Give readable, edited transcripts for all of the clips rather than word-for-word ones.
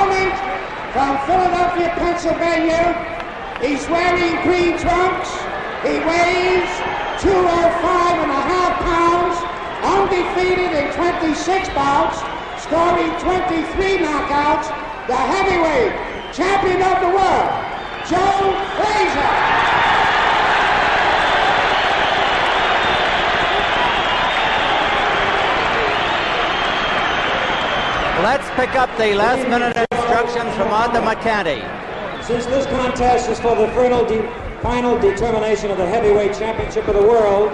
opponent from Philadelphia, Pennsylvania. He's wearing green trunks. He weighs 205.5 pounds, undefeated in 26 bouts, scoring 23 knockouts. The heavyweight champion of the world, Joe Frazier. Let's pick up the last-minute instructions from Arthur McCanty. Since this contest is for the final determination of the heavyweight championship of the world,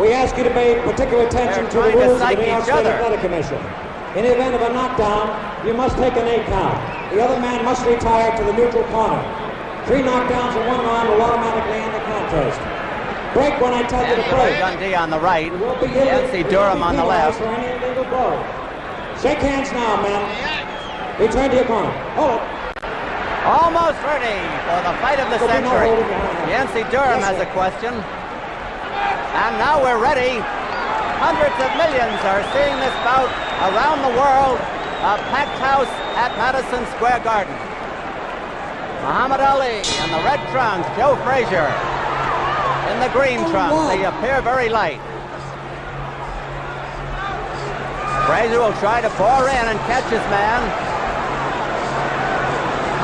we ask you to pay particular attention to the rules of the New York State Athletic Commission. In the event of a knockdown, you must take an 8 count. The other man must retire to the neutral corner. 3 knockdowns in 1 round will automatically end the contest. Break when I tell you to break. Dundee on the right, Yancy Durham on the left. For any illegal blow. Shake hands now, men. Return to your corner. Hold it. Almost ready for the fight of the century. Yancy Durham has a question. And now we're ready. Hundreds of millions are seeing this bout around the world. A packed house at Madison Square Garden. Muhammad Ali in the red trunks, Joe Frazier in the green trunks. They appear very light. Frazier will try to bore in and catch his man.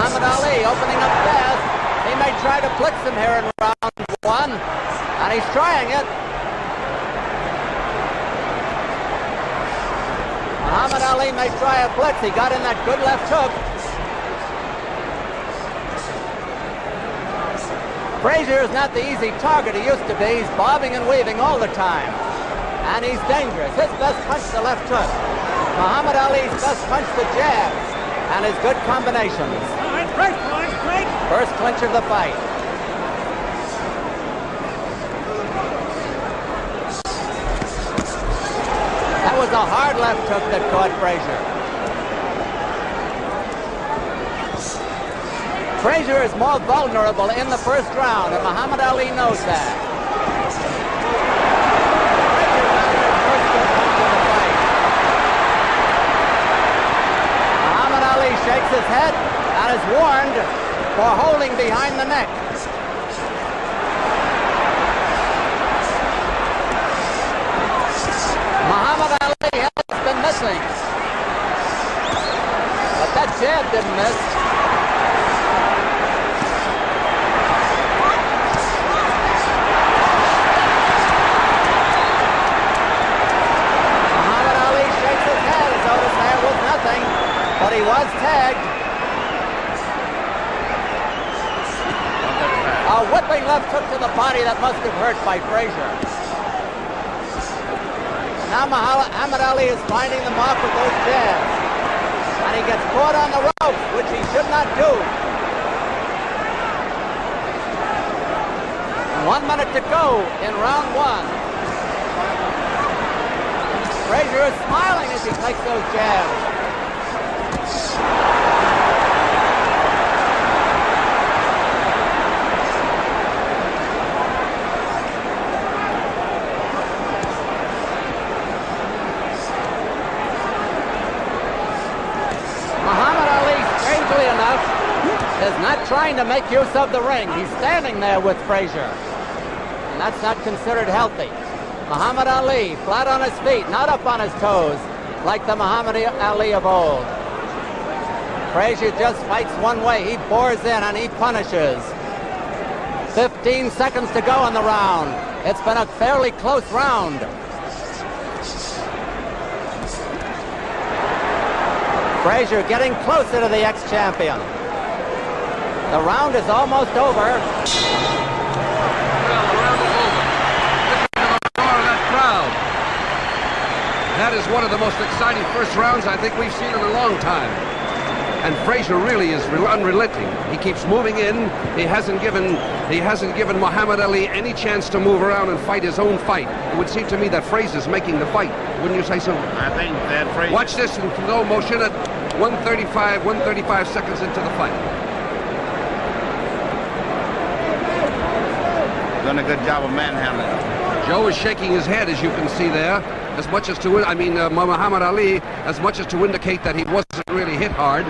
Muhammad Ali opening up fast. He may try to blitz him here in round 1, and he's trying it. Muhammad Ali may try a blitz. He got in that good left hook. Frazier is not the easy target he used to be. He's bobbing and weaving all the time. And he's dangerous. His best punch, the left hook. Muhammad Ali's best punch, the jab. And his good combinations. First clinch of the fight. That was a hard left hook that caught Frazier. Frazier is more vulnerable in the first round, and Muhammad Ali knows that. Muhammad Ali shakes his head and is warned for holding behind the neck. Muhammad Ali has been missing. But that jab didn't miss. Muhammad Ali shakes his head as though there was nothing, but he was tagged. A whipping left hook to the body that must have hurt by Frazier. Now Muhammad Ali is finding the mark with those jabs. And he gets caught on the ropes, which he should not do. 1 minute to go in round 1. Frazier is smiling as he takes those jabs. Is not trying to make use of the ring. He's standing there with Frazier. And that's not considered healthy. Muhammad Ali, flat on his feet, not up on his toes, like the Muhammad Ali of old. Frazier just fights one way. He bores in and he punishes. 15 seconds to go in the round. It's been a fairly close round. Frazier getting closer to the ex-champion. The round is almost over. Well, the round is over. Listen to the roar of that crowd. That is one of the most exciting first rounds I think we've seen in a long time. And Frazier really is unrelenting. He keeps moving in. He hasn't given Muhammad Ali any chance to move around and fight his own fight. It would seem to me that Frazier's making the fight. Wouldn't you say so? I think that Frazier... Watch this in slow motion at 135 seconds into the fight. Done a good job of manhandling Joe is shaking his head, as you can see there, as much as to, Muhammad Ali, as much as to indicate that he wasn't really hit hard.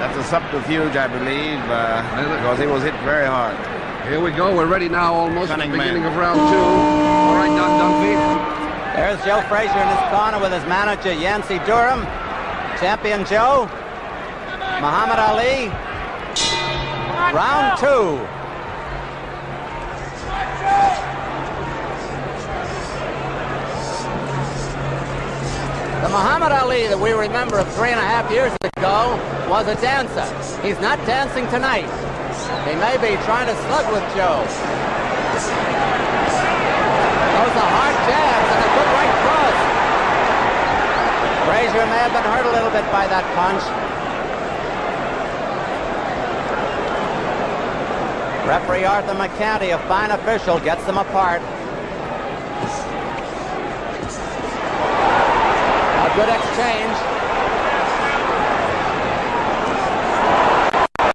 That's a subterfuge, I believe, because he was hit very hard. Here we go. We're ready now, almost at the beginning of round 2. All right, Dunphy. There's Joe Frazier in his corner with his manager, Yancey Durham. Champion Joe. Muhammad Ali. Round 2. The Muhammad Ali that we remember of 3.5 years ago was a dancer. He's not dancing tonight. He may be trying to slug with Joe. Those are hard jabs and a good right cross. Frazier may have been hurt a little bit by that punch. Referee Arthur McCanty, a fine official, gets them apart. A good exchange.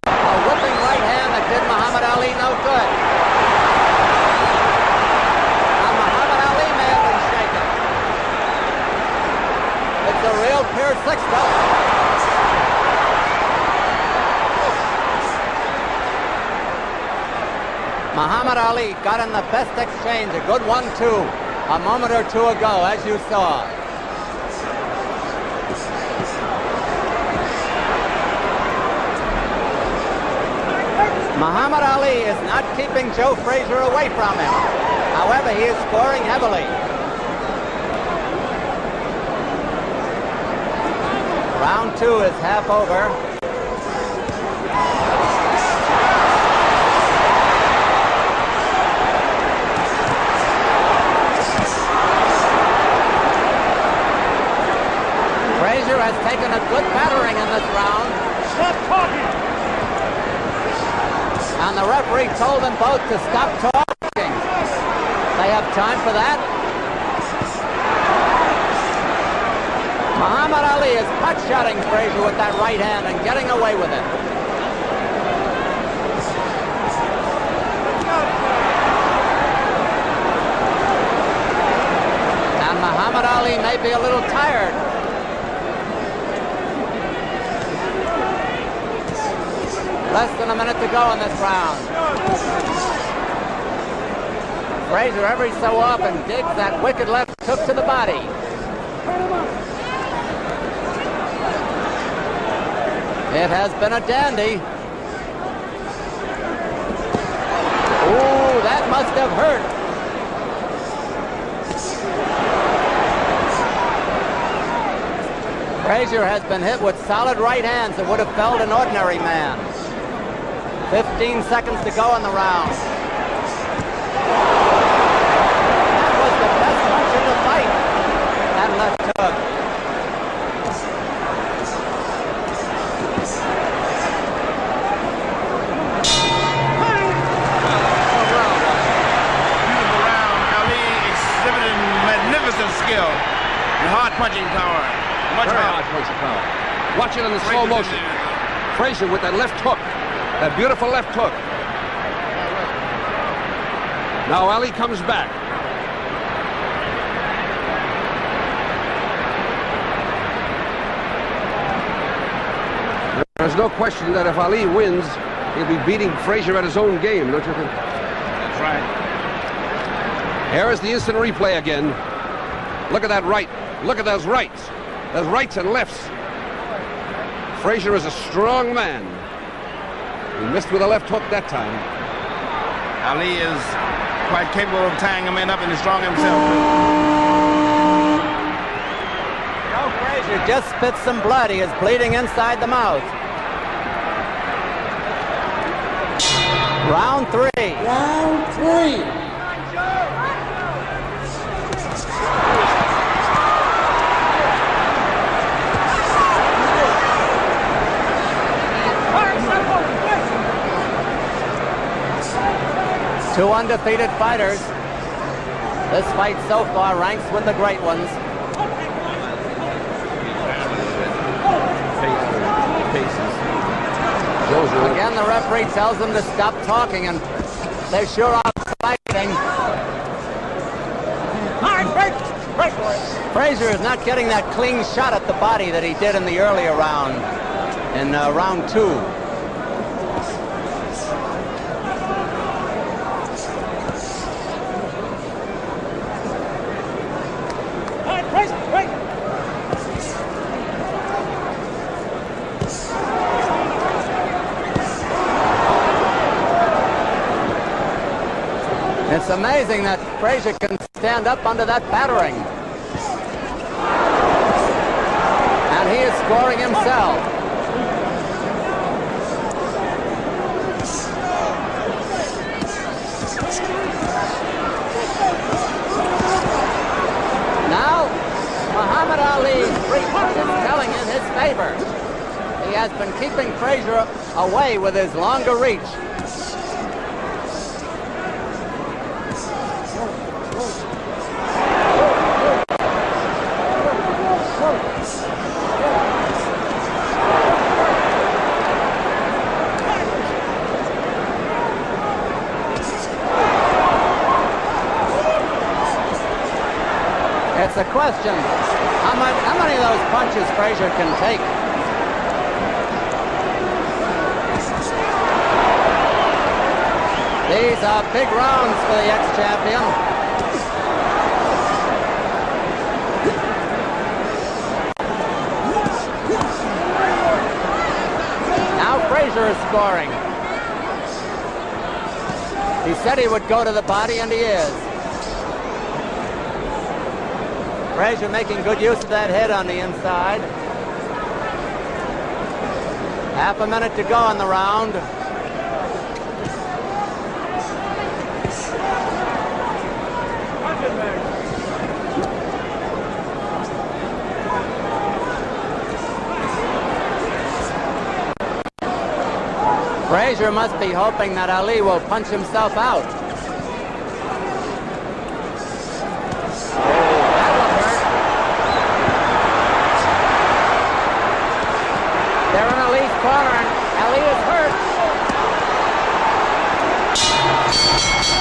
A whipping right hand that did Muhammad Ali no good. Now Muhammad Ali may have been shaken. It's a real Pier 6 belt. Muhammad Ali got in the best exchange, a good 1-2, a moment or two ago, as you saw. Muhammad Ali is not keeping Joe Frazier away from him. However, he is scoring heavily. Round 2 is half over. Frazier has taken a good battering in this round. Stop talking! And the referee told them both to stop talking. They have time for that. Muhammad Ali is pot-shotting Frazier with that right hand and getting away with it. And Muhammad Ali may be a little tired. Less than a minute to go in this round. Frazier every so often digs that wicked left hook to the body. It has been a dandy. Ooh, that must have hurt. Frazier has been hit with solid right hands that would have felled an ordinary man. 15 seconds to go in the round. That was the best punch in the fight. That left hook. Beautiful round. Ali exhibited magnificent skill and hard punching power. Much hard punching power. Watch it in the slow motion. Frazier with that left hook. That beautiful left hook. Now Ali comes back. There's no question that if Ali wins, he'll be beating Frazier at his own game, don't you think? That's right. Here is the instant replay again. Look at that right. Look at those rights. Those rights and lefts. Frazier is a strong man. He missed with a left hook that time. Ali is quite capable of tying a man up, and he's strong himself. Joe Frazier just spit some blood. He is bleeding inside the mouth. Round 3. Round 3. Two undefeated fighters. This fight so far ranks with the great ones. Again, the referee tells them to stop talking, and They sure are fighting. Frazier is not getting that clean shot at the body that he did in the earlier round, in round 2. It's amazing that Frazier can stand up under that battering. And he is scoring himself. Now, Muhammad Ali's record is telling in his favor. He has been keeping Frazier away with his longer reach. It's a question, how many of those punches Frazier can take? These are big rounds for the ex-champion. Now Frazier is scoring. He said he would go to the body, and he is. Frazier making good use of that head on the inside. Half a minute to go in the round. Frazier must be hoping that Ali will punch himself out. Corner, and Ali is hurt.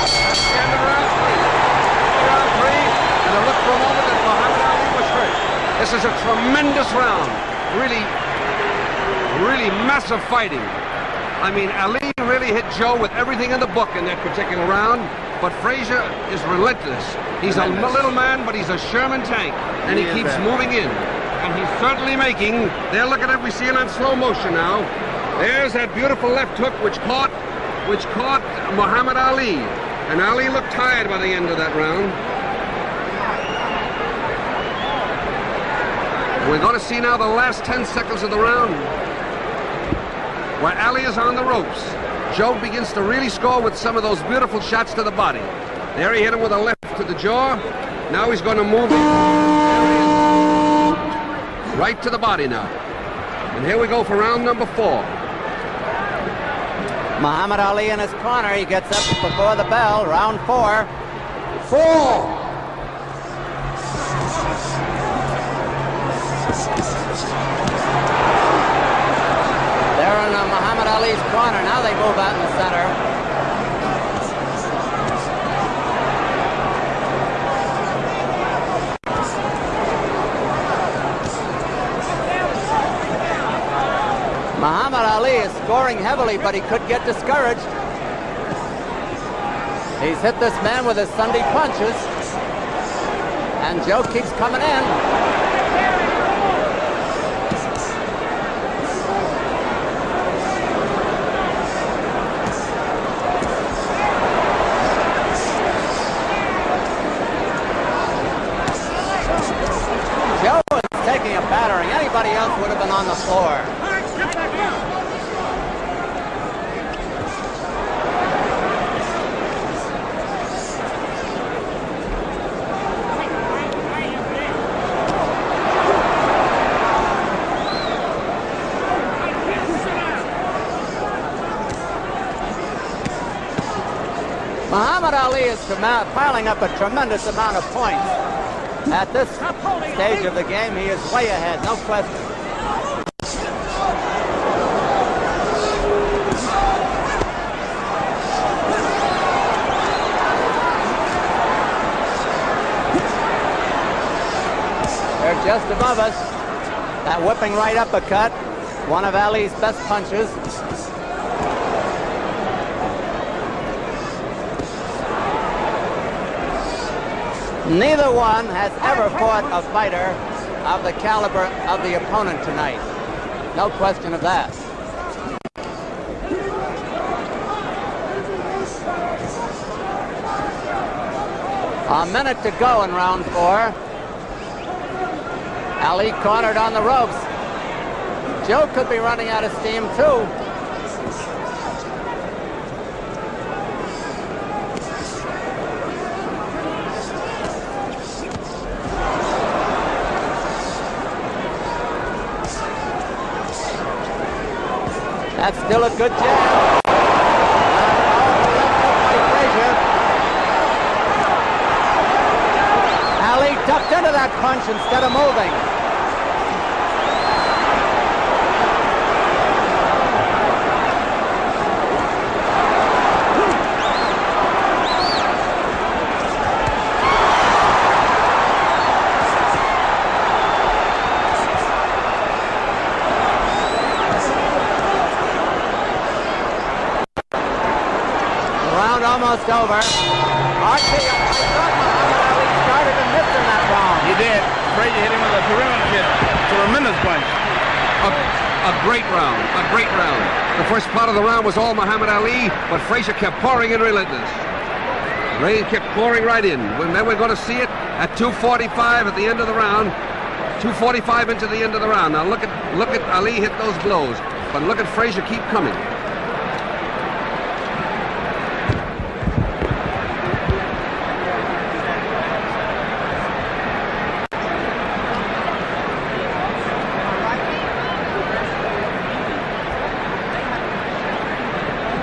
That's the end of round 3. Round 3, and it looked for a moment that Muhammad Ali was hurt. This is a tremendous round. Really massive fighting. I mean, Ali really hit Joe with everything in the book in that particular round, but Frazier is relentless. He's a little man, but he's a Sherman tank, and he keeps moving in. And he's certainly making, there, look at it, we see it on slow motion now. There's that beautiful left hook which caught Muhammad Ali. And Ali looked tired by the end of that round. We're going to see now the last 10 seconds of the round, where Ali is on the ropes. Joe begins to really score with some of those beautiful shots to the body. There he hit him with a left to the jaw. Now he's going to move right to the body now. And here we go for round number 4. Muhammad Ali in his corner. He gets up before the bell. Round 4. 4. They're in Muhammad Ali's corner. Now they move out in the center. Muhammad Ali is scoring heavily, but he could get discouraged. He's hit this man with his Sunday punches, and Joe keeps coming in. Joe is taking a battering. Anybody else would have been on the floor. Muhammad Ali is piling up a tremendous amount of points. At this stage of the game, he is way ahead, no question. just above us. That whipping right uppercut, one of Ali's best punches. Neither one has ever fought a fighter of the caliber of the opponent tonight. No question of that. A minute to go in round 4. Ali cornered on the ropes. Joe could be running out of steam too. That's still a good jab. Frazier. Ali ducked into that punch instead of moving. Almost over. Archie, I thought Muhammad Ali started and missed in that round. He did. Frazier hit him with a tremendous punch. A great round. A great round. The first part of the round was all Muhammad Ali, but Frazier kept pouring in relentless. Rain kept pouring right in. Then we're going to see it at 2:45 at the end of the round. 2:45 into the end of the round. Now look at Ali hit those blows, but look at Frazier keep coming.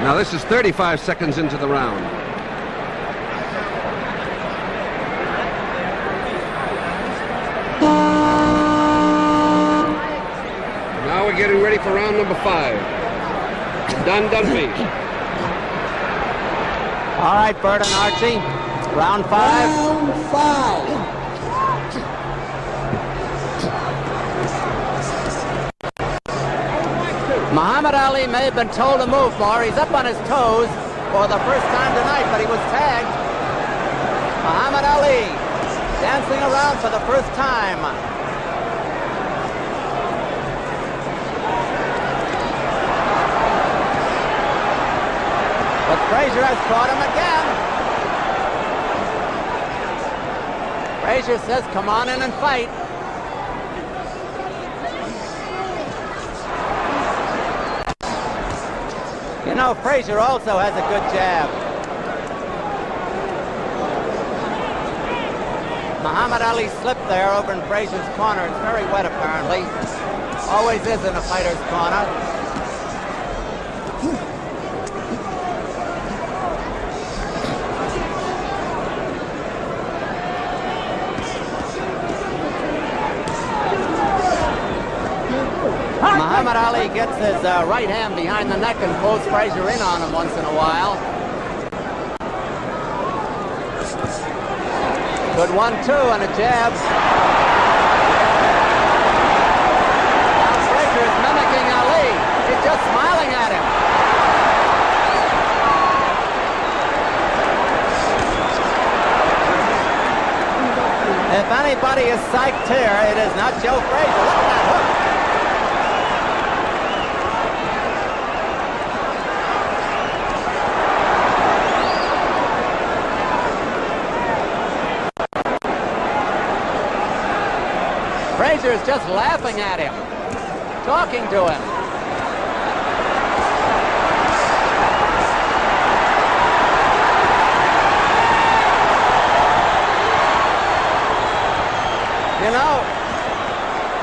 Now this is 35 seconds into the round. Now we're getting ready for round number 5. Done, Dunphy. All right, Bert and Archie. Round 5. Round 5. Muhammad Ali may have been told to move more. He's up on his toes for the first time tonight, but he was tagged. Muhammad Ali dancing around for the first time. But Frazier has caught him again. Frazier says, come on in and fight. You know, Frazier also has a good jab. Muhammad Ali slipped there over in Frazier's corner. It's very wet, apparently. Always is in a fighter's corner. Muhammad Ali gets his right hand behind the neck and pulls Frazier in on him once in a while. Good 1-2 and a jab. Now Frazier is mimicking Ali. He's just smiling at him. If anybody is psyched here, it is not Joe Frazier. Look at that hook. Frazier's just laughing at him, talking to him. You know,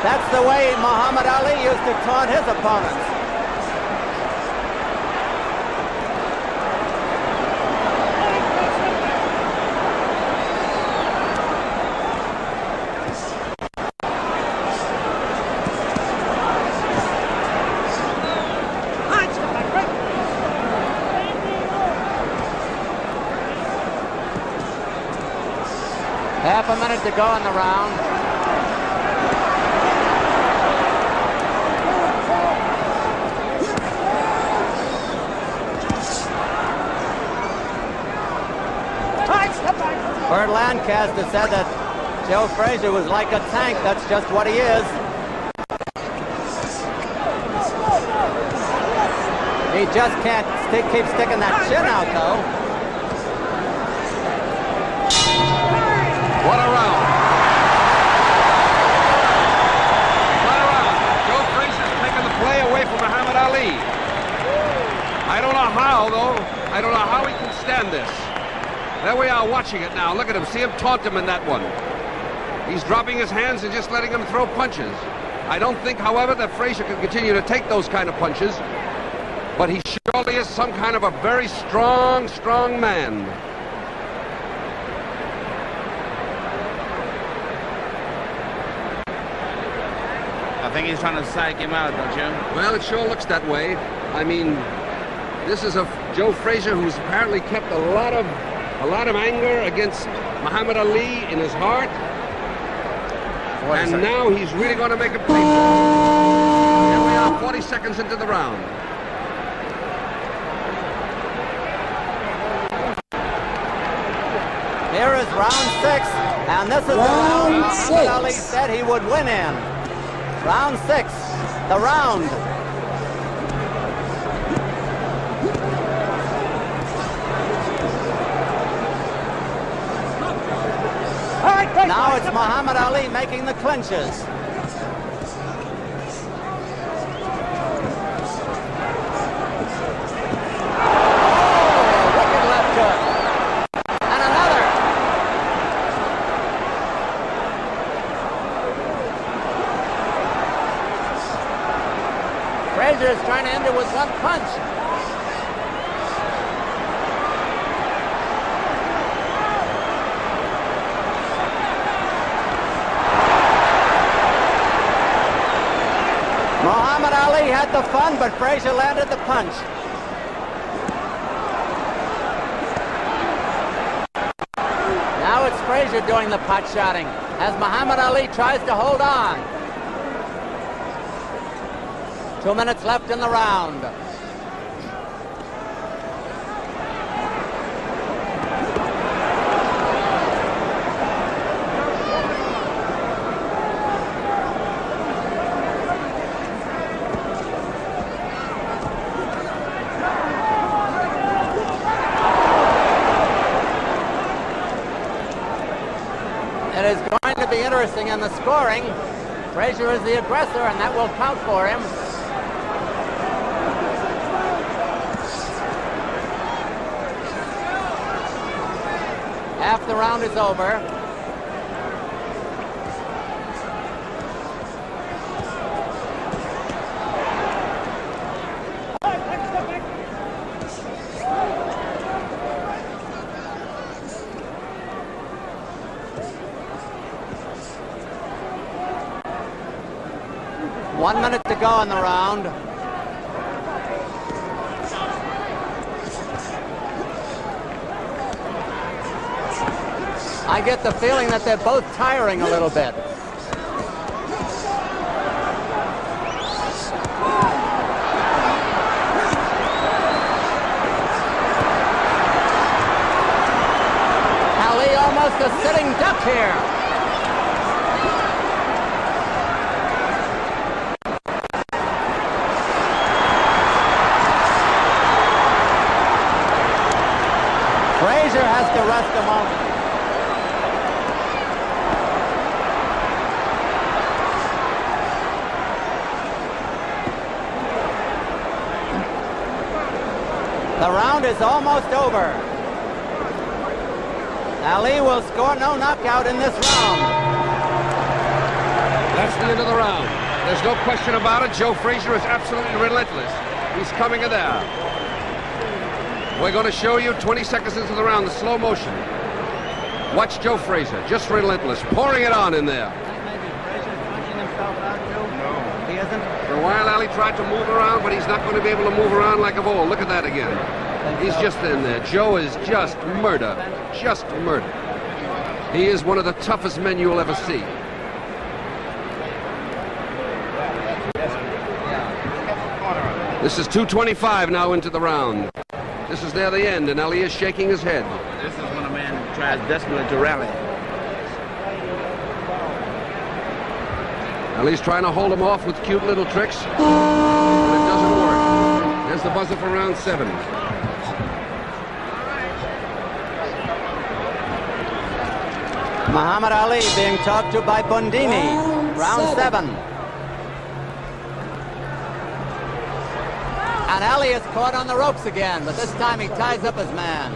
that's the way Muhammad Ali used to taunt his opponents. Half a minute to go in the round. Bert Lancaster said that Joe Frazier was like a tank. That's just what he is. He just can't keep sticking that chin out, though. What a round. What a round. Joe Frazier's taking the play away from Muhammad Ali. I don't know how, though. I don't know how he can stand this. There we are watching it now. Look at him. See him taunt him in that one. He's dropping his hands and just letting him throw punches. I don't think, however, that Frazier can continue to take those kind of punches. But he surely is some kind of a very strong, strong man. I think he's trying to psych him out, don't you? Well, it sure looks that way. I mean, this is a Joe Frazier who's apparently kept a lot of anger against Muhammad Ali in his heart. And now he's really going to make a play for it. Here we are, 40 seconds into the round. Here is round 6, and this is the round Muhammad Ali said he would win in. Round 6, the round. Now it's Muhammad Ali making the clinches. Wicked left hook. And another. Frazier is trying to end it with one punch. Muhammad Ali had the fun, but Frazier landed the punch. Now it's Frazier doing the pot shotting as Muhammad Ali tries to hold on. 2 minutes left in the round. It is going to be interesting in the scoring. Frazier is the aggressor, and that will count for him. Half the round is over. One minute to go in the round. I get the feeling that they're both tiring a little bit. Ali almost a sitting duck here. Frazier has to rest a moment. The round is almost over. Ali will score no knockout in this round. That's the end of the round. There's no question about it. Joe Frazier is absolutely relentless. He's coming in there. We're going to show you 20 seconds into the round, the slow motion. Watch Joe Frazier, just relentless, pouring it on in there. Maybe Frazier's punching himself out too. No. He isn't? For a while, Ali tried to move around, but he's not going to be able to move around like of old. Look at that again. He's just in there. Joe is just murder. Just murder. He is one of the toughest men you'll ever see. This is 2:25 now into the round. This is near the end, and Ali is shaking his head. This is when a man tries desperately to rally. Ali's trying to hold him off with cute little tricks, but it doesn't work. There's the buzzer for round 7. Muhammad Ali being talked to by Bundini. Round 7. And Ali is caught on the ropes again, but this time he ties up his man.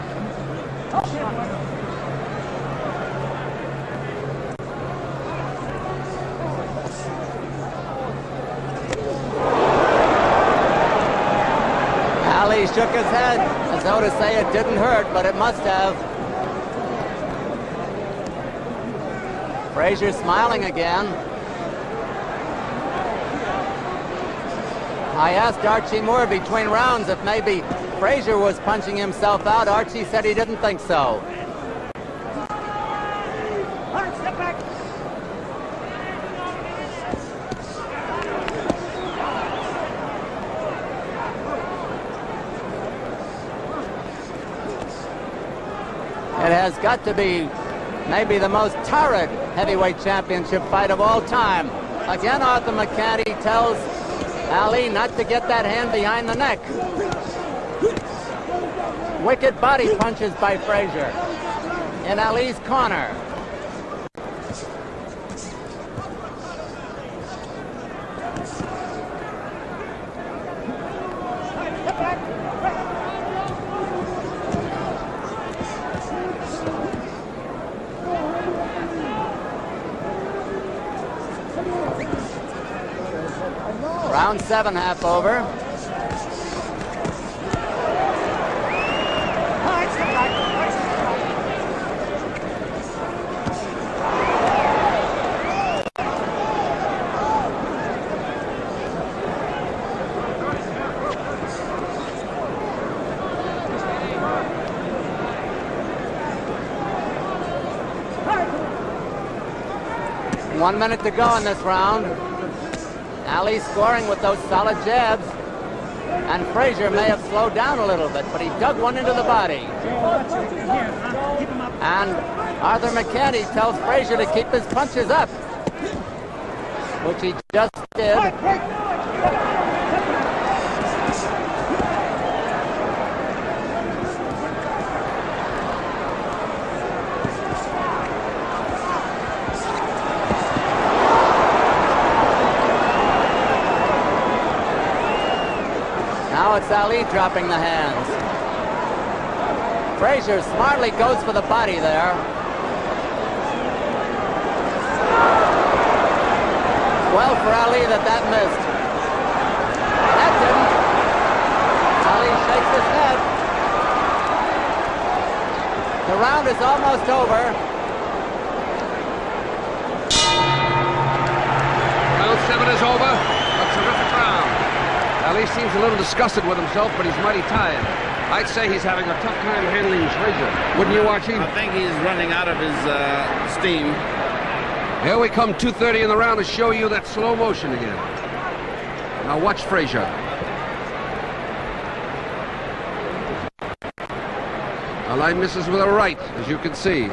Ali shook his head as though to say it didn't hurt, but it must have. Frazier smiling again. I asked Archie Moore between rounds if maybe Frazier was punching himself out. Archie said he didn't think so. It has got to be maybe the most torrid heavyweight championship fight of all time. Again, Arthur McCanty tells Ali not to get that hand behind the neck. Wicked body punches by Frazier in Ali's corner. Round 7, half over. One minute to go in this round. Ali scoring with those solid jabs, and Frazier may have slowed down a little bit, but he dug one into the body. And Arthur McCanty tells Frazier to keep his punches up, which he just did. Now it's Ali dropping the hands. Frazier smartly goes for the body there. Well for Ali that missed. That didn't. Ali shakes his head. The round is almost over. Round 7 is over. A terrific round. Ali seems a little disgusted with himself, but he's mighty tired. I'd say he's having a tough time handling Frazier. Wouldn't you, Archie? I think he's running out of his steam. Here we come, 2:30 in the round to show you that slow motion again. Now watch Frazier. Ali misses with a right, as you can see.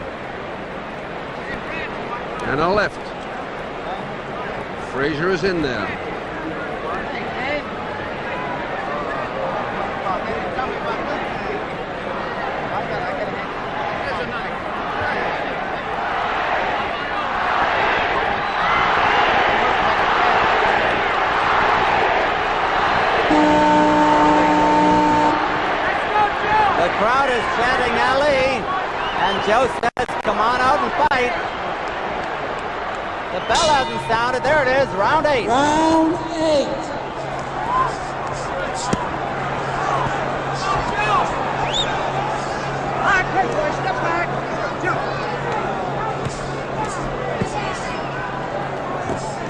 And a left. Frazier is in there. The crowd is chanting Ali, and Joe says, come on out and fight. The bell hasn't sounded. There it is, round 8. Round 8.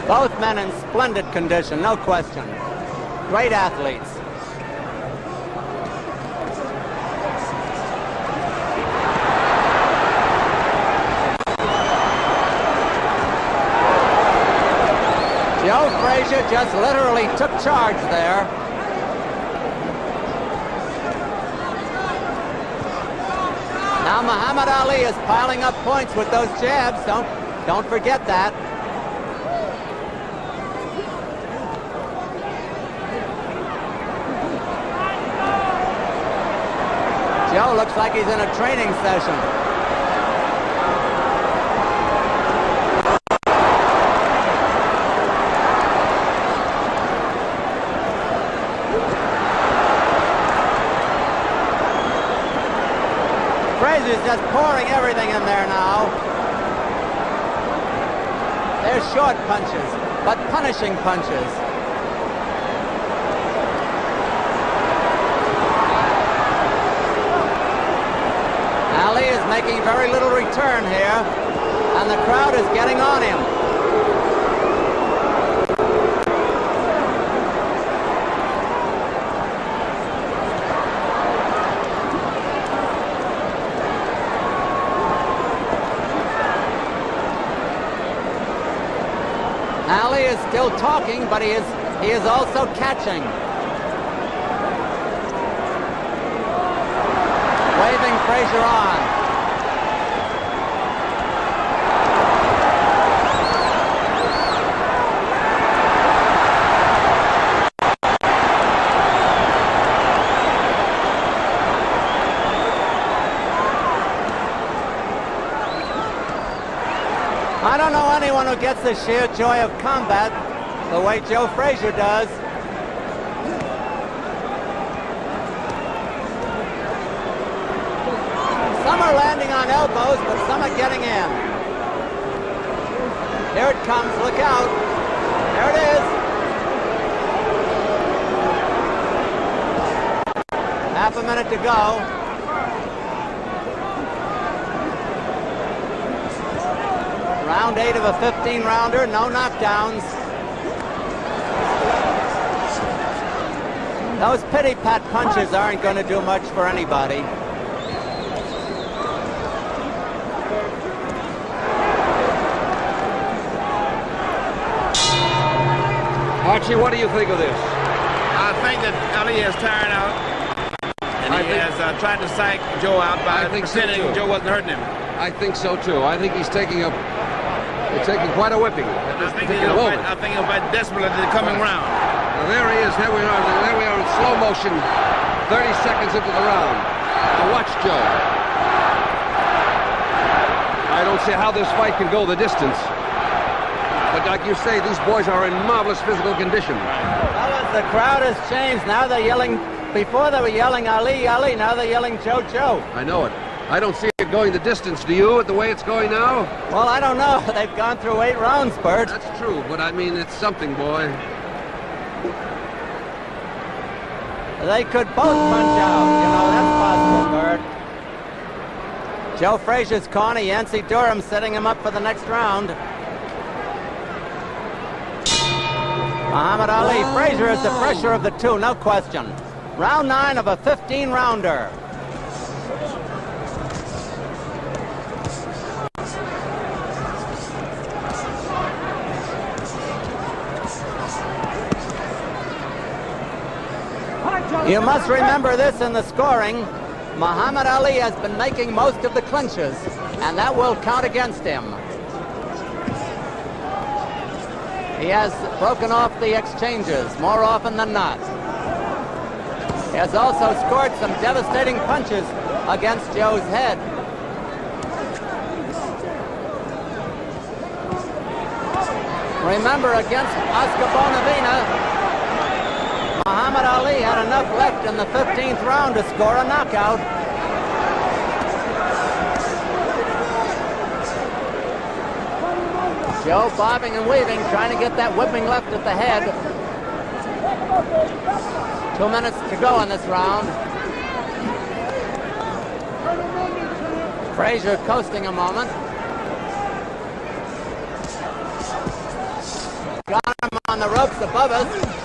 Both men in splendid condition, no question. Great athletes. Joe Frazier just literally took charge there. Now Muhammad Ali is piling up points with those jabs. Don't forget that. Joe looks like he's in a training session. Frazier's just pouring everything in there now. They're short punches, but punishing punches. Ali is making very little return here, and the crowd is getting on him. Ali is still talking, but he is also catching. Waving Frazier on. I don't know anyone who gets the sheer joy of combat the way Joe Frazier does. Some are landing on elbows, but some are getting in. Here it comes, look out. There it is. Half a minute to go. Round 8 of a 15-rounder, no knockdowns. Those pity-pat punches aren't going to do much for anybody. Archie, what do you think of this? I think that Ali is tired out, and he has tried to psych Joe out by pretending Joe wasn't hurting him. I think so too. I think he's taking quite a whipping at this particular moment. I think he'll fight desperately to the coming round. Now there he is. There we are in slow motion. 30 seconds into the round. Now watch Joe. I don't see how this fight can go the distance. But like you say, these boys are in marvelous physical condition. Fellas, the crowd has changed. Now they're yelling. Before they were yelling Ali, Ali. Now they're yelling Joe, Joe. I know it. I don't see it going the distance. Do you, at the way it's going now? Well, I don't know. They've gone through 8 rounds, Bert. That's true, but I mean, it's something, boy. They could both punch out. You know, that's possible, Bert. Joe Frazier's corner, Yancey Durham setting him up for the next round. Muhammad Ali. Frazier is the fresher of the two, no question. Round 9 of a 15-rounder. You must remember this in the scoring. Muhammad Ali has been making most of the clinches, and that will count against him. He has broken off the exchanges more often than not. He has also scored some devastating punches against Joe's head. Remember, against Oscar Bonavena, Muhammad Ali had enough left in the 15th round to score a knockout. Joe bobbing and weaving, trying to get that whipping left at the head. 2 minutes to go in this round. Frazier coasting a moment. Got him on the ropes above us.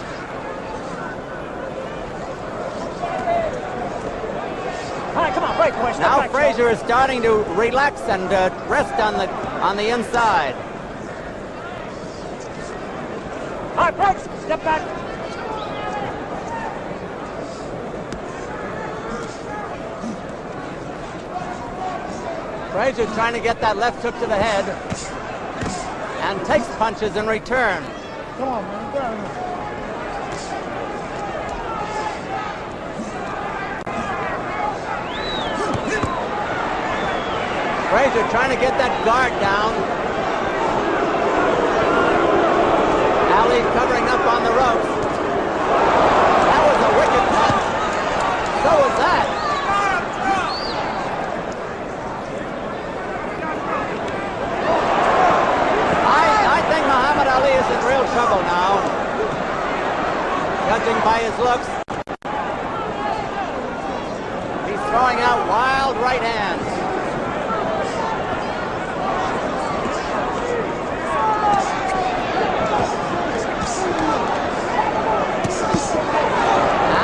Now Frazier is starting to relax and rest on the inside. All right, breaks. Step back. Frazier trying to get that left hook to the head and takes punches in return. Come on, man. Get out of here. Frazier trying to get that guard down. Ali covering up on the ropes. That was a wicked punch. So was that. I think Muhammad Ali is in real trouble now, judging by his looks. He's throwing out wild right hands.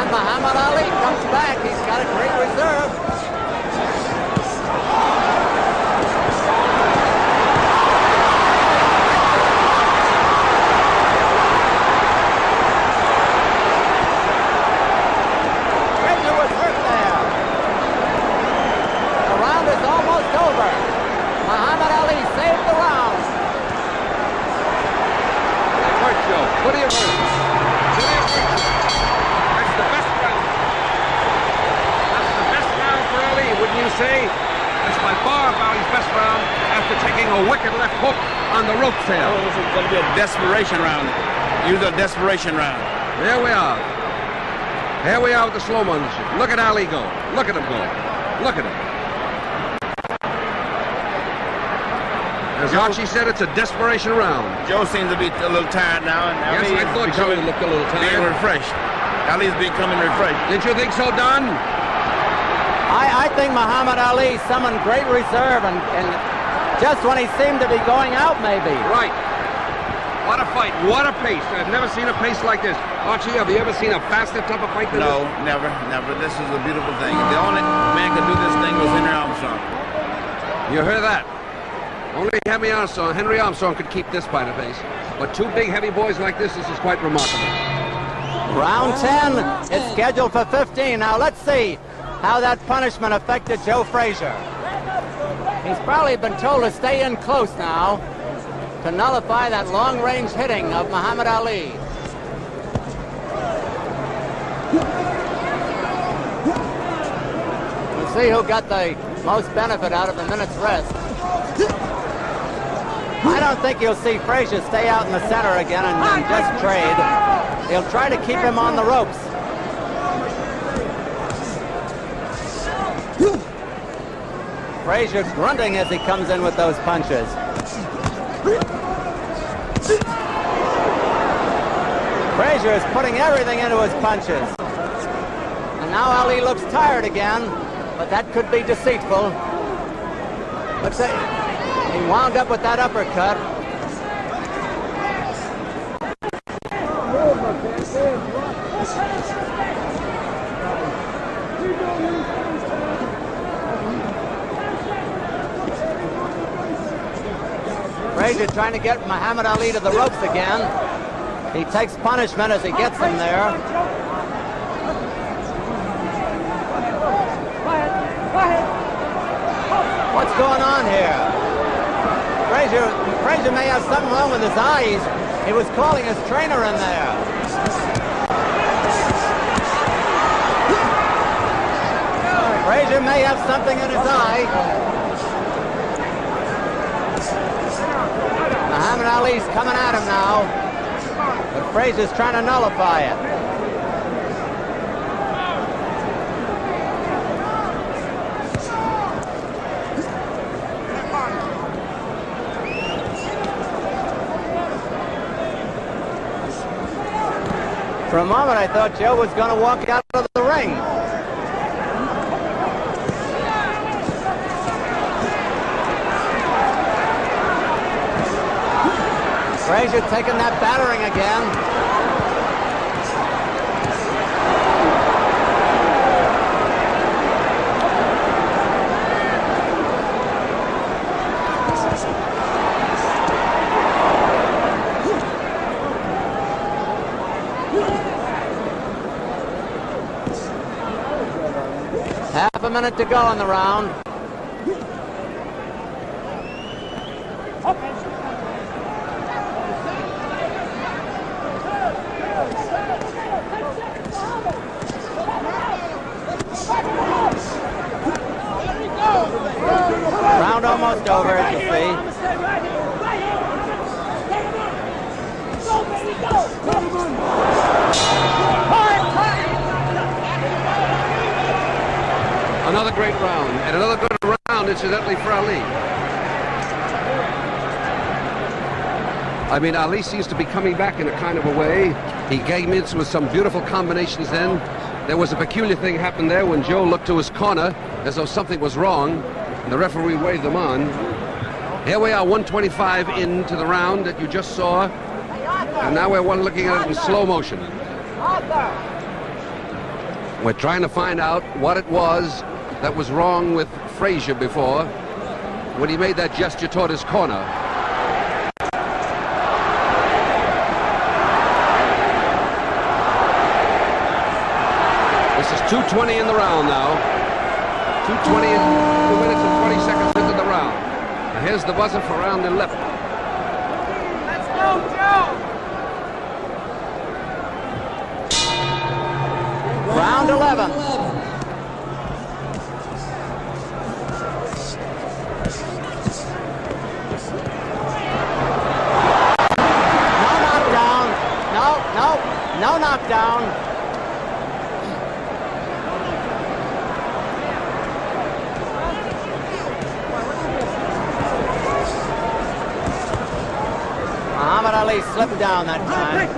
Muhammad Ali comes back. He's got a great reserve. Frazier was hurt there. The round is almost over. Muhammad Ali saved the round. Hurt, Joe. What do you hurt? Wouldn't you say? That's by far Ali's best round after taking a wicked left hook on the rope tail. Oh, this is going to be a desperation round. Use a desperation round. There we are. Here we are with the slow motion. Look at Ali go. Look at him go. Look at him. As Archie said, it's a desperation round. Joe seems to be a little tired now. And yes, I thought Joe looked a little tired. Being refreshed. Ali's becoming refreshed. Didn't you think so, Don? I think Muhammad Ali summoned great reserve and just when he seemed to be going out, maybe. Right. What a fight. What a pace. I've never seen a pace like this. Archie, have you ever seen a faster type of fight than this? No, never. This is a beautiful thing. The only man could do this thing was Henry Armstrong. You heard that? Only Henry Armstrong could keep this fight at pace. But two big heavy boys like this is quite remarkable. Round 10 is scheduled for 15. Now let's see how that punishment affected Joe Frazier. He's probably been told to stay in close now to nullify that long-range hitting of Muhammad Ali. We'll see who got the most benefit out of the minute's rest. I don't think you'll see Frazier stay out in the center again and just trade. He'll try to keep him on the ropes. Frazier grunting as he comes in with those punches. Frazier is putting everything into his punches. And now Ali looks tired again, but that could be deceitful. Looks like he wound up with that uppercut. Frazier trying to get Muhammad Ali to the ropes again. He takes punishment as he gets him there. What's going on here? Frazier may have something wrong with his eyes. He was calling his trainer in there. Frazier may have something in his eye. Muhammad Ali's coming at him now, but Frazier's trying to nullify it. For a moment, I thought Joe was going to walk out of the ring. Frazier taking that battering again. Half a minute to go in the round. Round almost over, as you see. Another great round, and another good round, incidentally, for Ali. I mean, Ali seems to be coming back in a kind of a way. He came in with some beautiful combinations then. There was a peculiar thing happened there when Joe looked to his corner as though something was wrong, and the referee waved them on. Here we are, 125 into the round that you just saw, and now we're looking at it in slow motion. We're trying to find out what it was that was wrong with Frazier before when he made that gesture toward his corner. This is 2:20 in the round now. 2:20 and 2 minutes and 20 seconds into the round. And here's the buzzer for round 11. Let's go, Joe! Round 11. No knockdown. Muhammad Ali slipped down that time.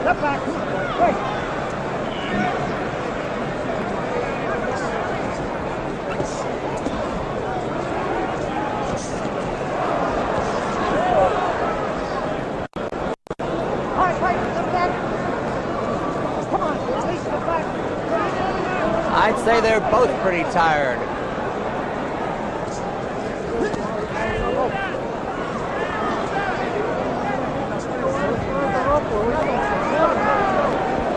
Step back. Wait. I'd say they're both pretty tired.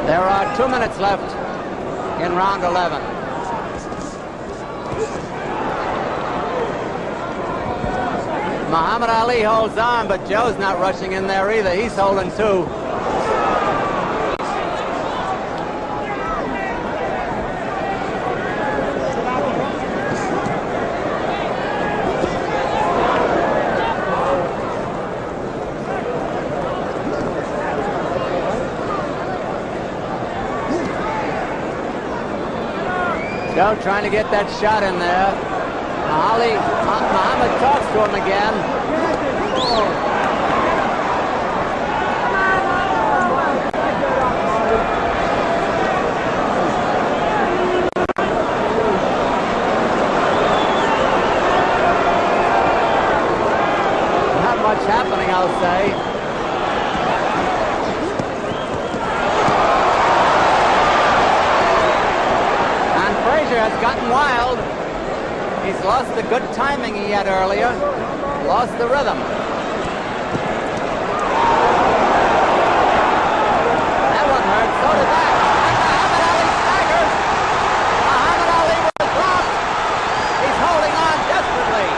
There are 2 minutes left in round 11. Muhammad Ali holds on, but Joe's not rushing in there either. He's holding too. Joe trying to get that shot in there. Muhammad talks to him again. Not much happening, I'll say. Has gotten wild. He's lost the good timing he had earlier. Lost the rhythm. That one hurt. So did that. And Muhammad Ali staggers. Muhammad Ali was dropped. He's holding on desperately.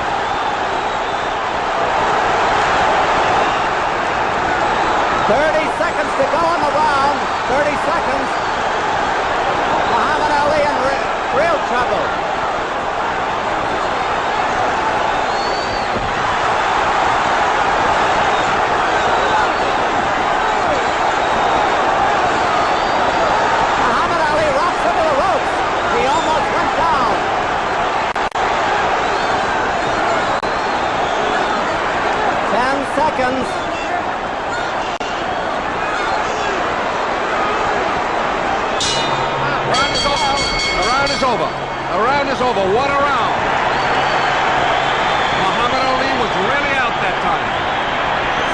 Seconds to go in the round. 30 seconds. Muhammad Ali in real trouble. Muhammad Ali rocks over the ropes. He almost went down. Seconds. Is over. The round is over. What a round. Muhammad Ali was really out that time.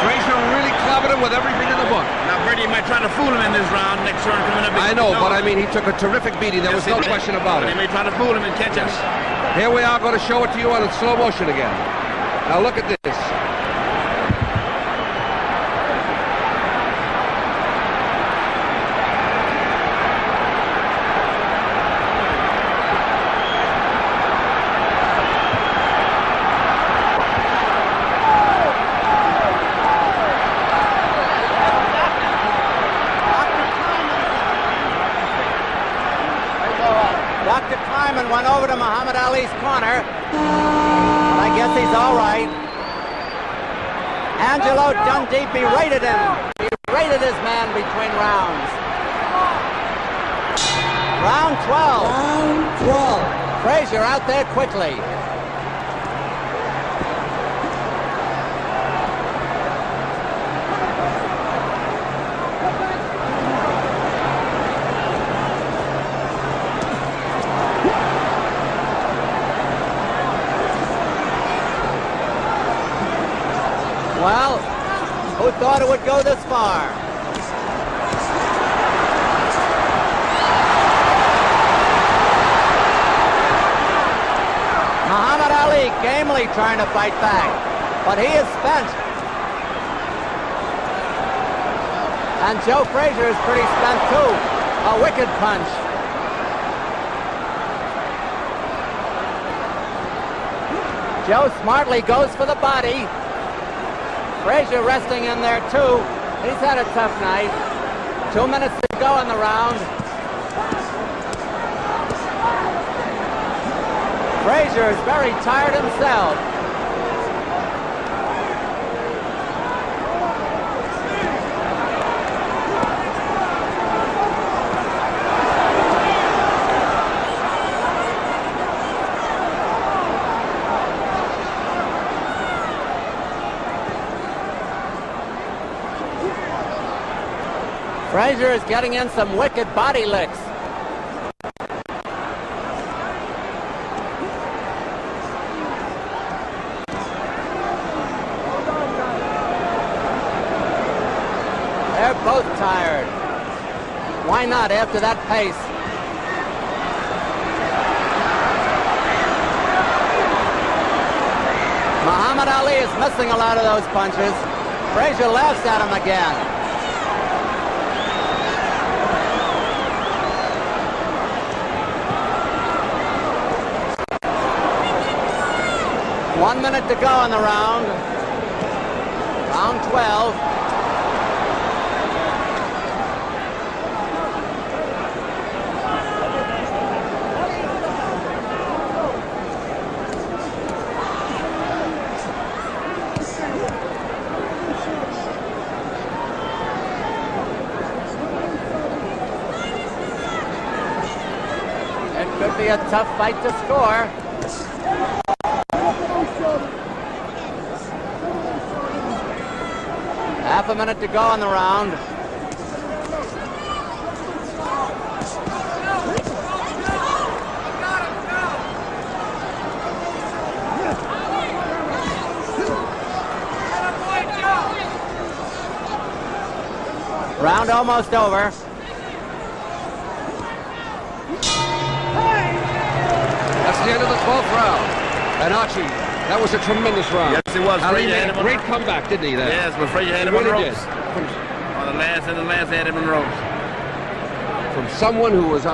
Frazier really clobbered him with everything in the book. Now, Brady might try to fool him in this round next round coming up. I know, but I mean, he took a terrific beating. There was no question about it. They may try to fool him and catch him. Here we are going to show it to you on slow motion again. Now look at this. to Muhammad Ali's corner. But I guess he's all right. Angelo Dundee berated him. He berated his man between rounds. Round 12. Round 12. Frazier out there quickly. Well, who thought it would go this far? Muhammad Ali gamely trying to fight back, but he is spent. And Joe Frazier is pretty spent too. A wicked punch. Joe smartly goes for the body. Frazier resting in there too. He's had a tough night. 2 minutes to go in the round. Frazier is very tired himself. Frazier is getting in some wicked body licks. They're both tired. Why not after that pace? Muhammad Ali is missing a lot of those punches. Frazier laughs at him again. One minute to go in the round. Round 12. It could be a tough fight to score. Half a minute to go in the round. Round almost over. That's the end of the 12th round. And Archie, that was a tremendous round. Yes, it was. Ali made a great comeback, didn't he? There? Yes, but Frazier had him on the ropes. On the last had him on the ropes. From someone who was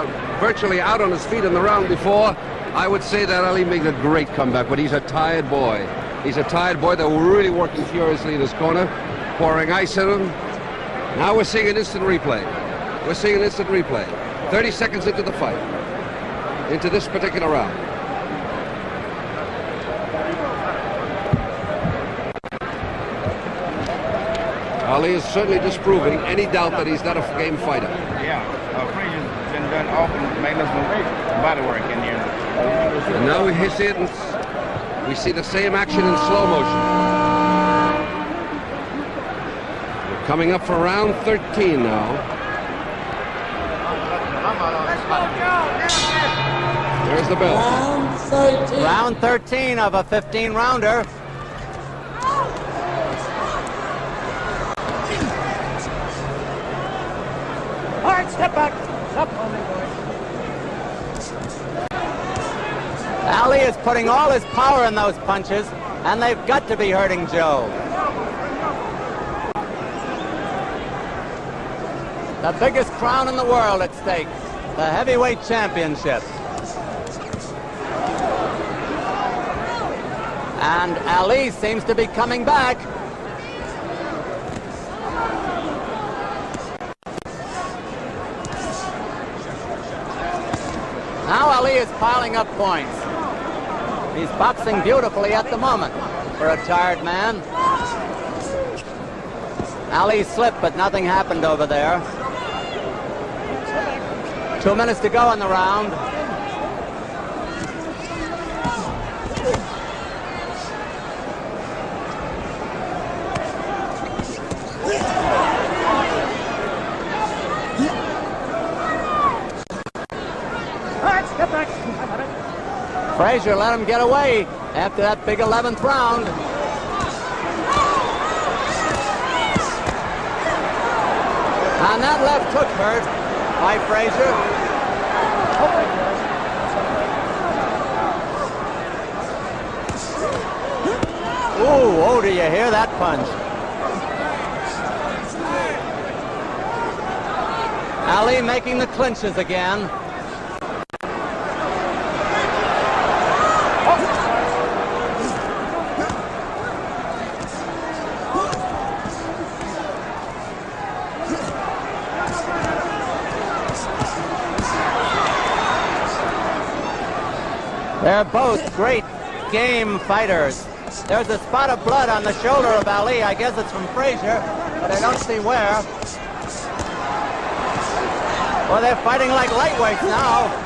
virtually out on his feet in the round before, I would say that Ali made a great comeback, but he's a tired boy. He's a tired boy. They were really working furiously in his corner, pouring ice at him. Now we're seeing an instant replay. We're seeing an instant replay. 30 seconds into the fight, into this particular round. Ali is certainly disproving any doubt that he's not a game fighter. Yeah, Frazier's been done often making some body work in here. And now we see it, we see the same action in slow motion. We're coming up for round 13 now. There's the bell. Round 13. Round 13 of a 15-rounder. All right, step back. Step. Ali is putting all his power in those punches, and they've got to be hurting Joe. The biggest crown in the world at stake, the heavyweight championship. And Ali seems to be coming back. Now Ali is piling up points. He's boxing beautifully at the moment for a tired man. Ali slipped, but nothing happened over there. 2 minutes to go in the round. Frazier let him get away after that big 11th round. And that left hook hurt by Frazier. Ooh, oh, do you hear that punch? Ali making the clinches again. They're both great game fighters. There's a spot of blood on the shoulder of Ali. I guess it's from Frazier, but I don't see where. Well, they're fighting like lightweights now.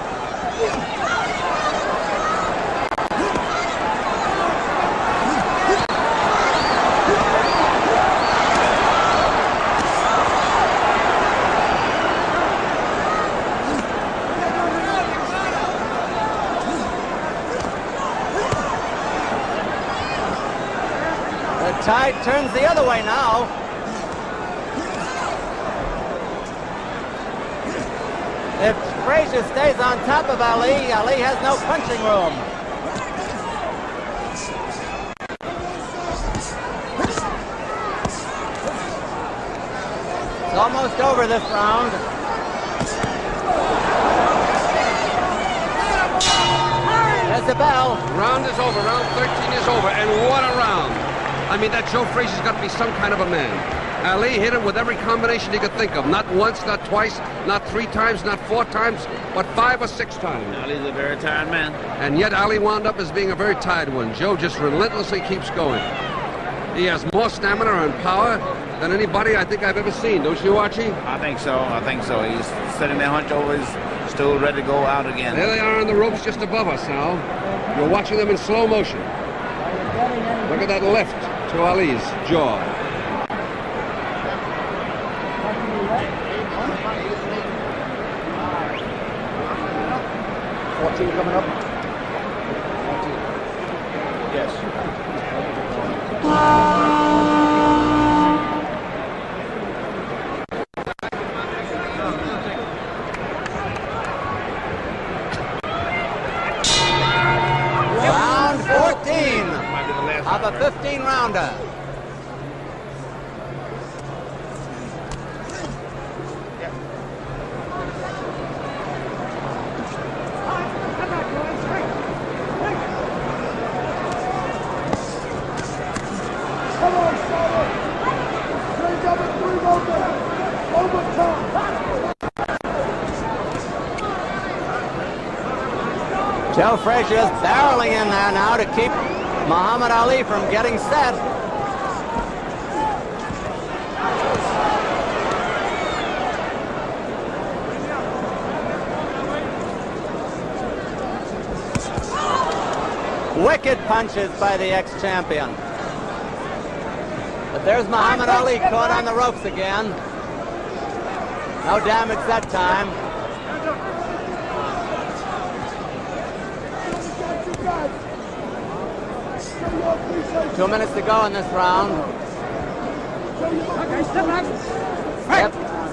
Tide turns the other way now. If Frazier stays on top of Ali, Ali has no punching room. It's almost over this round. There's the bell. Round is over. Round 13 is over. And what a round. I mean, that Joe Frazier's got to be some kind of a man. Ali hit him with every combination he could think of. Not once, not twice, not 3 times, not 4 times, but 5 or 6 times. Ali's a very tired man. And yet Ali wound up as being a very tired one. Joe just relentlessly keeps going. He has more stamina and power than anybody I think I've ever seen. Don't you, Archie? I think so. I think so. He's sitting there hunched over his stool, ready to go out again. There they are on the ropes just above us now. You're watching them in slow motion. Look at that left to Ali's jaw. Coming up. Yes. Round 14 of a 15-rounder. Joe Frazier is barreling in there now to keep Muhammad Ali from getting set. Wicked punches by the ex-champion. But there's Muhammad Ali caught on the ropes again. No damage that time. Two minutes to go in this round. Okay, step back.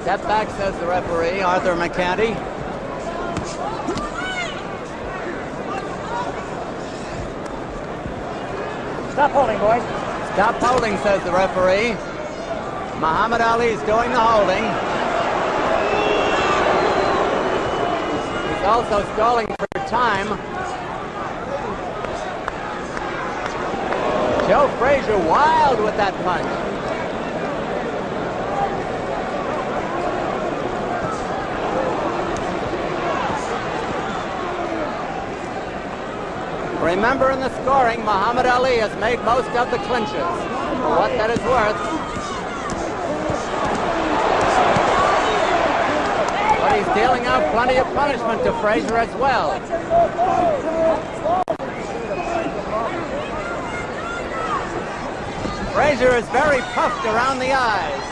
Step back, says the referee, Arthur McCanty. Stop holding, boys. Stop holding, says the referee. Muhammad Ali's doing the holding. He's also stalling for time. Joe Frazier wild with that punch. Remember, in the scoring, Muhammad Ali has made most of the clinches. For what that is worth. But he's dealing out plenty of punishment to Frazier as well. Frazier is very puffed around the eyes.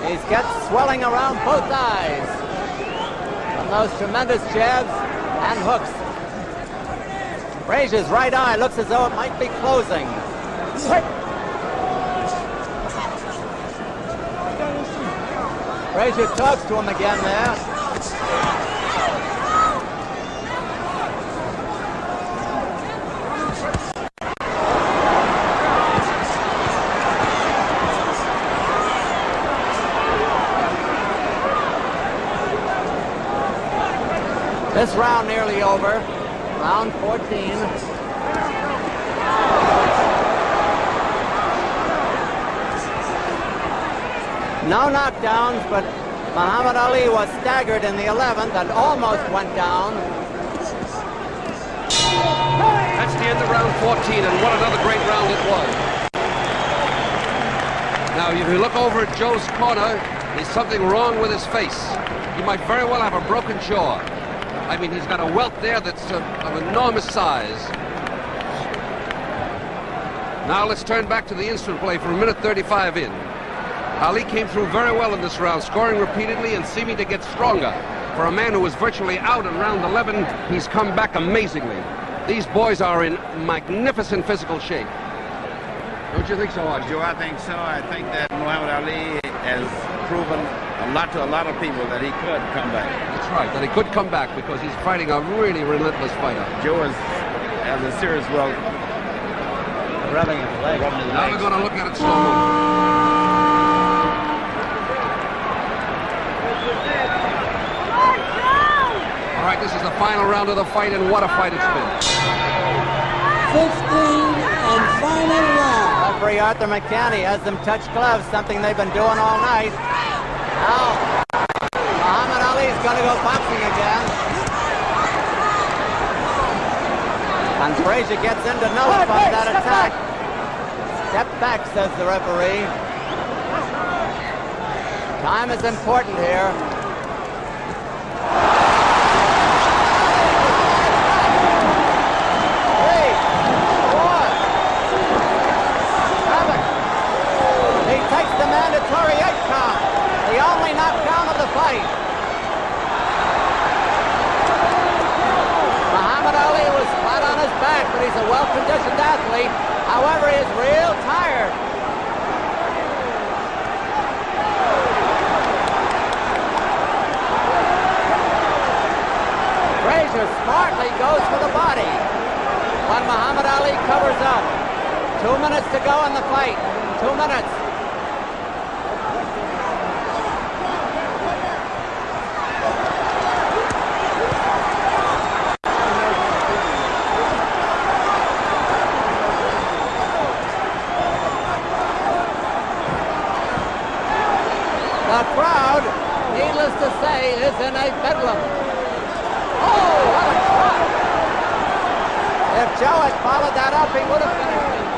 He's got swelling around both eyes from those tremendous jabs and hooks. Frazier's right eye looks as though it might be closing. Frazier talks to him again there. This round nearly over. Round 14. No knockdowns, but Muhammad Ali was staggered in the 11th and almost went down. That's the end of round 14, and what another great round it was. Now, if you look over at Joe's corner, there's something wrong with his face. He might very well have a broken jaw. I mean, he's got a welt there that's of enormous size. Now let's turn back to the instant play for a minute 35 in. Ali came through very well in this round, scoring repeatedly and seeming to get stronger. For a man who was virtually out in round 11, he's come back amazingly. These boys are in magnificent physical shape. Don't you think so, Archie? Joe, I think so. I think that Muhammad Ali has proven a lot to a lot of people that he could come back. That's right, that he could come back because he's fighting a really relentless fighter. Joe has a serious well rubbing his leg. Now we're going to look at it slow motion. All right, this is the final round of the fight, and what a fight it's been. 15th and final round. Referee Arthur McCanny has them touch gloves, something they've been doing all night. Now, Muhammad Ali's going to go boxing again. And Frazier gets in to nullify that attack. Step back, says the referee. Time is important here. Mandatory 8 count, the only knockdown of the fight. Muhammad Ali was flat on his back, but he's a well-conditioned athlete. However, he is real tired. Frazier smartly goes for the body when Muhammad Ali covers up. 2 minutes to go in the fight. 2 minutes. The crowd, needless to say, is in a bedlam. Oh, what a shot! If Joe had followed that up, he would have finished it.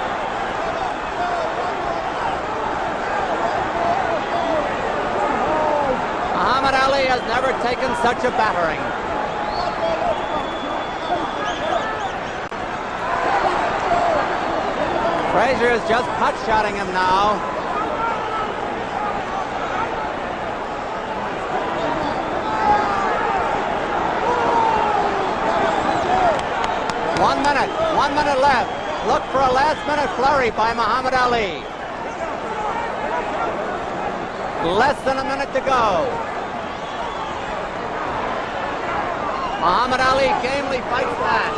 Muhammad Ali has never taken such a battering. Frazier is just pot-shotting him now. One minute left. Look for a last-minute flurry by Muhammad Ali. Less than a minute to go. Muhammad Ali gamely fights back.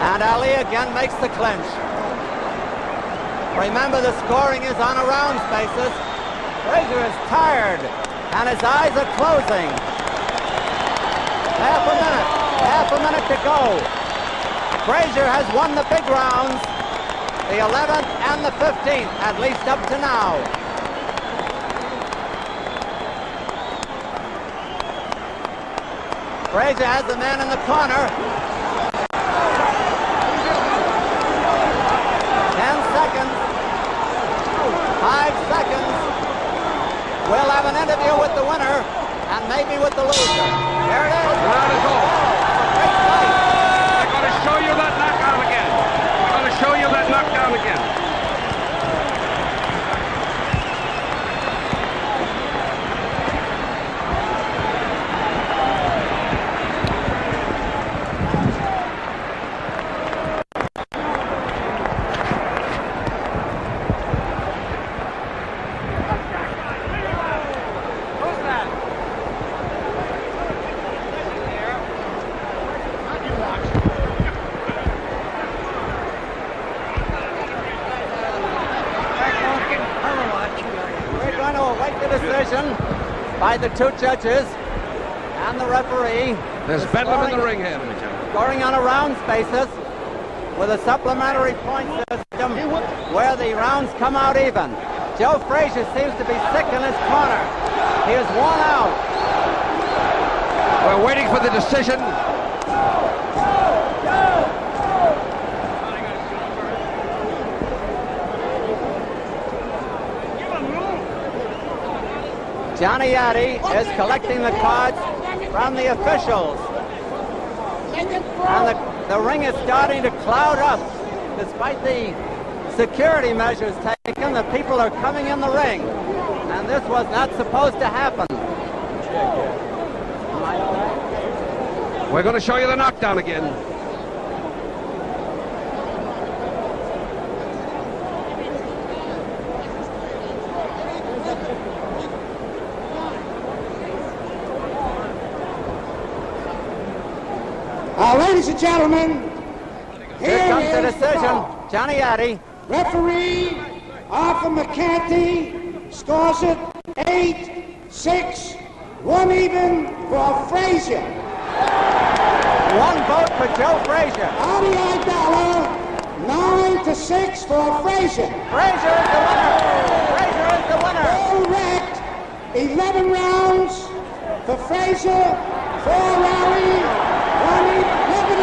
And Ali again makes the clinch. Remember, the scoring is on a rounds basis. Frazier is tired, and his eyes are closing. Half a minute to go. Frazier has won the big rounds, the 11th and the 15th, at least up to now. Frazier has the man in the corner. 10 seconds. 5 seconds. We'll have an interview with the winner and maybe with the loser. There it is. Round is over. Great fight. They're going to show you that knockout again. They're going to show you that knockdown again. By the two judges and the referee. There's Bedlam in the ring here. Scoring on a rounds basis with a supplementary point system where the rounds come out even. Joe Frazier seems to be sick in his corner. He is worn out. We're waiting for the decision. Johnny Addy is collecting the cards from the officials. And the ring is starting to cloud up. Despite the security measures taken, the people are coming in the ring. And this was not supposed to happen. We're going to show you the knockdown again. Ladies and gentlemen, here comes the decision. Johnny Addy. Referee Arthur McCarthy scores it 8-6, 1 even for Frazier. 1 vote for Joe Frazier. Adi Idala, 9-6 for Frazier. Frazier is the winner. Frazier is the winner. All wrecked, 11 rounds for Frazier, 4 rally. 11-4,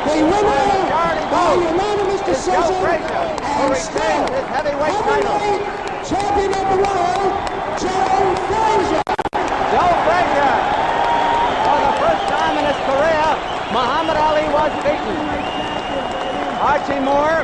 the winner by unanimous decision, and still heavyweight champion of the world, Joe Frazier. Joe Frazier, for the first time in his career, Muhammad Ali was beaten. Archie Moore